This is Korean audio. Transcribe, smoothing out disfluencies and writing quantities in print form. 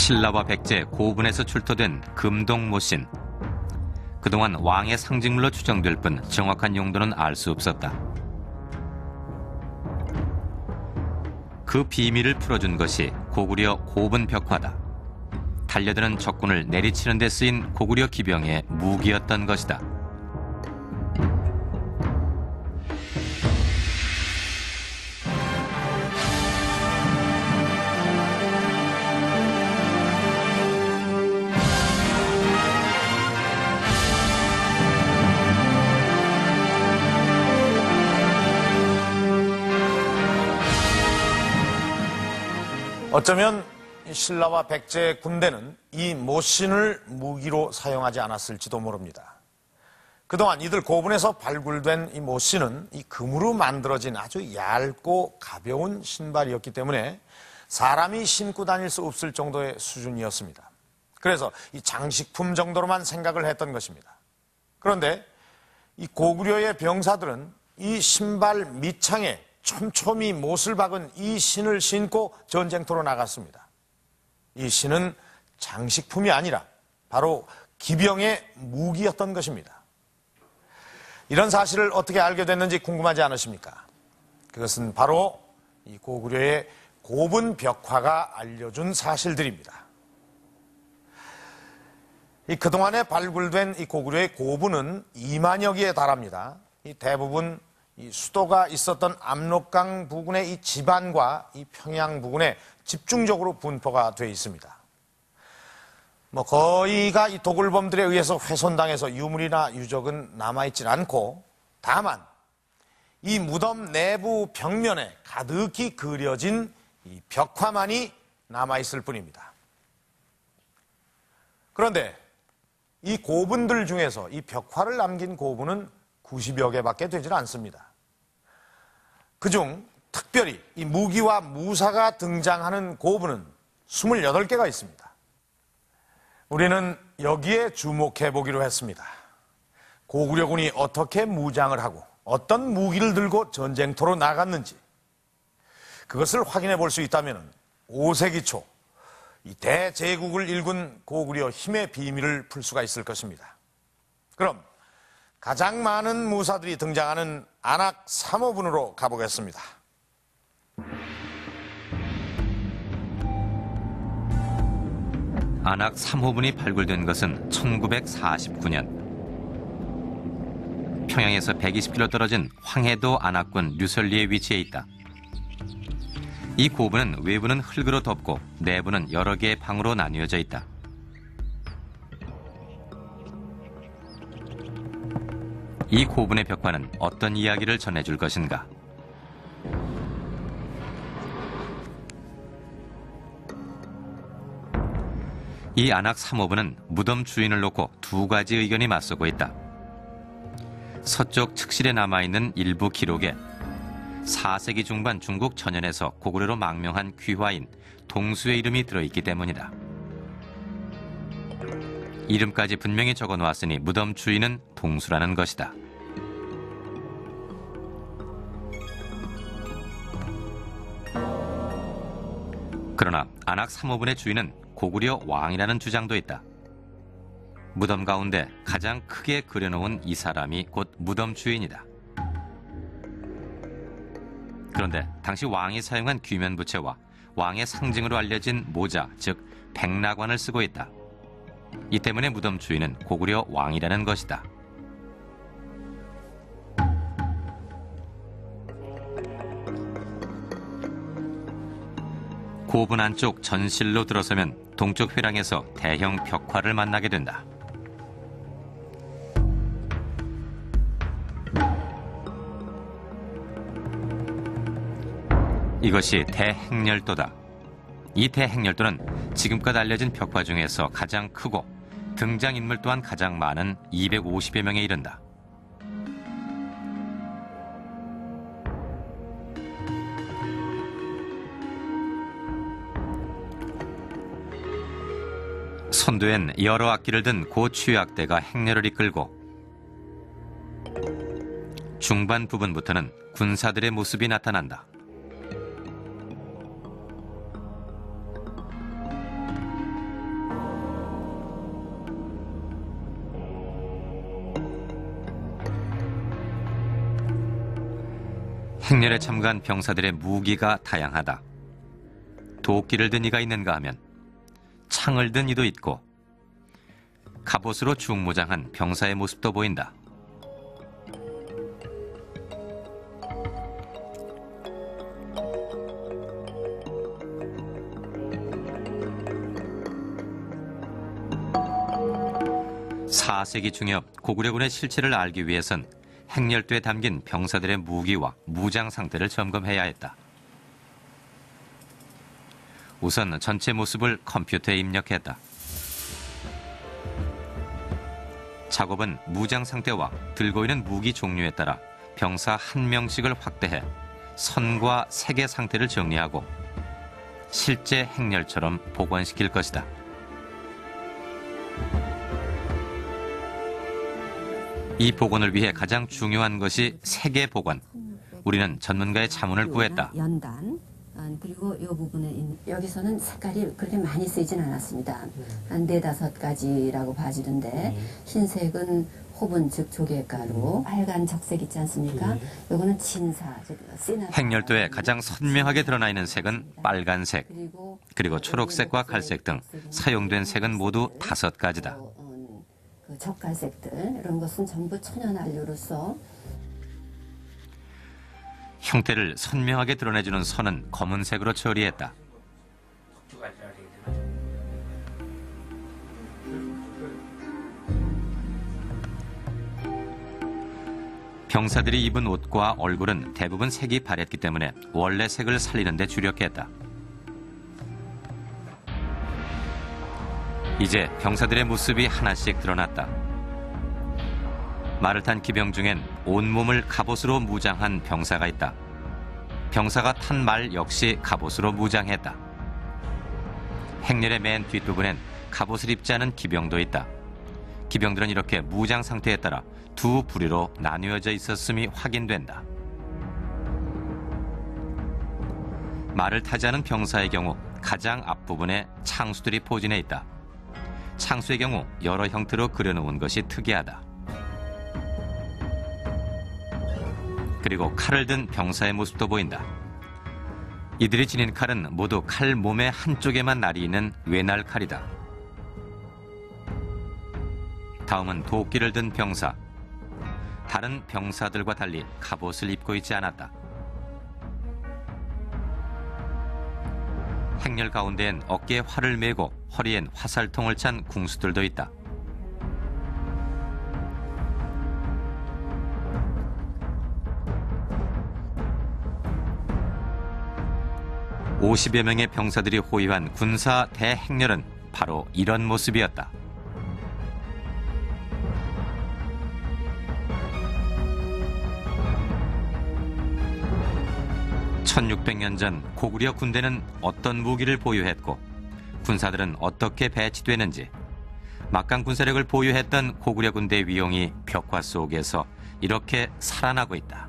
신라와 백제 고분에서 출토된 금동 모신. 그동안 왕의 상징물로 추정될 뿐 정확한 용도는 알 수 없었다. 그 비밀을 풀어준 것이 고구려 고분 벽화다. 달려드는 적군을 내리치는 데 쓰인 고구려 기병의 무기였던 것이다. 어쩌면 신라와 백제 군대는 이 모신을 무기로 사용하지 않았을지도 모릅니다. 그동안 이들 고분에서 발굴된 이 모신은 이 금으로 만들어진 아주 얇고 가벼운 신발이었기 때문에 사람이 신고 다닐 수 없을 정도의 수준이었습니다. 그래서 이 장식품 정도로만 생각을 했던 것입니다. 그런데 이 고구려의 병사들은 이 신발 밑창에 촘촘히 못을 박은 이 신을 신고 전쟁터로 나갔습니다. 이 신은 장식품이 아니라 바로 기병의 무기였던 것입니다. 이런 사실을 어떻게 알게 됐는지 궁금하지 않으십니까? 그것은 바로 이 고구려의 고분 벽화가 알려준 사실들입니다. 이 그동안에 발굴된 이 고구려의 고분은 2만여 개에 달합니다. 이 대부분 이 수도가 있었던 압록강 부근의 이 지반과 이 평양 부근에 집중적으로 분포가 되어 있습니다. 거의가 이 도굴범들에 의해서 훼손당해서 유물이나 유적은 남아있질 않고, 다만 이 무덤 내부 벽면에 가득히 그려진 이 벽화만이 남아있을 뿐입니다. 그런데 이 고분들 중에서 이 벽화를 남긴 고분은 90여 개밖에 되질 않습니다. 그중 특별히 이 무기와 무사가 등장하는 고분은 28개가 있습니다. 우리는 여기에 주목해 보기로 했습니다. 고구려군이 어떻게 무장을 하고 어떤 무기를 들고 전쟁터로 나갔는지, 그것을 확인해 볼 수 있다면 5세기 초 이 대제국을 일군 고구려 힘의 비밀을 풀 수가 있을 것입니다. 그럼 가장 많은 무사들이 등장하는 안악 3호분으로 가보겠습니다. 안악 3호분이 발굴된 것은 1949년. 평양에서 120km 떨어진 황해도 안악군 류설리에 위치해 있다. 이 고분은 외부는 흙으로 덮고 내부는 여러 개의 방으로 나뉘어져 있다. 이 고분의 벽화는 어떤 이야기를 전해줄 것인가? 이 안악 3호분은 무덤 주인을 놓고 두 가지 의견이 맞서고 있다. 서쪽 측실에 남아있는 일부 기록에 4세기 중반 중국 천연에서 고구려로 망명한 귀화인 동수의 이름이 들어있기 때문이다. 이름까지 분명히 적어놓았으니 무덤 주인은 동수라는 것이다. 그러나 안악 3호분의 주인은 고구려 왕이라는 주장도 있다. 무덤 가운데 가장 크게 그려놓은 이 사람이 곧 무덤 주인이다. 그런데 당시 왕이 사용한 귀면 부채와 왕의 상징으로 알려진 모자, 즉 백나관을 쓰고 있다. 이 때문에 무덤 주인은 고구려 왕이라는 것이다. 고분 안쪽 전실로 들어서면 동쪽 회랑에서 대형 벽화를 만나게 된다. 이것이 대행렬도다. 이 대행렬도는 지금껏 알려진 벽화 중에서 가장 크고 등장인물 또한 가장 많은 250여 명에 이른다. 선두엔 여러 악기를 든 고 취약대가 행렬을 이끌고 중반 부분부터는 군사들의 모습이 나타난다. 행렬에 참가한 병사들의 무기가 다양하다. 도끼를 든 이가 있는가 하면 창을 든 이도 있고 갑옷으로 중무장한 병사의 모습도 보인다. (4세기) 중엽 고구려군의 실체를 알기 위해선 행렬도에 담긴 병사들의 무기와 무장 상태를 점검해야 했다. 우선 전체 모습을 컴퓨터에 입력했다. 작업은 무장 상태와 들고 있는 무기 종류에 따라 병사 한 명씩을 확대해 선과 색의 상태를 정리하고 실제 행렬처럼 복원시킬 것이다. 이 복원을 위해 가장 중요한 것이 색의 복원. 우리는 전문가의 자문을 구했다. 연단 그리고 이 부분에 여기서는 색깔이 그렇게 많이 쓰이진 않았습니다. 한 4-5가지라고 봐지는데 흰색은 호분 즉 조개가루, 빨간 적색 있지 않습니까? 요거는 진사 즉 시나몬. 행렬도에 가장 선명하게 드러나 있는 색은 빨간색, 그리고 초록색과 갈색 등 사용된 색은 모두 5가지다. 그 젓갈색들 이런 것은 전부 천연안료로서 형태를 선명하게 드러내주는 선은 검은색으로 처리했다. 병사들이 입은 옷과 얼굴은 대부분 색이 바랬기 때문에 원래 색을 살리는 데 주력했다. 이제 병사들의 모습이 하나씩 드러났다. 말을 탄 기병 중엔 온몸을 갑옷으로 무장한 병사가 있다. 병사가 탄 말 역시 갑옷으로 무장했다. 행렬의 맨 뒷부분엔 갑옷을 입지 않은 기병도 있다. 기병들은 이렇게 무장 상태에 따라 두 부류로 나뉘어져 있었음이 확인된다. 말을 타지 않은 병사의 경우 가장 앞부분에 창수들이 포진해 있다. 창수의 경우 여러 형태로 그려놓은 것이 특이하다. 그리고 칼을 든 병사의 모습도 보인다. 이들이 지닌 칼은 모두 칼 몸의 한쪽에만 날이 있는 외날 칼이다. 다음은 도끼를 든 병사. 다른 병사들과 달리 갑옷을 입고 있지 않았다. 행렬 가운데엔 어깨에 활을 메고 허리엔 화살통을 찬 궁수들도 있다. (50여) 명의 병사들이 호위한 군사 대행렬은 바로 이런 모습이었다. 1600년 전 고구려 군대는 어떤 무기를 보유했고 군사들은 어떻게 배치되는지, 막강 군사력을 보유했던 고구려 군대의 위용이 벽화 속에서 이렇게 살아나고 있다.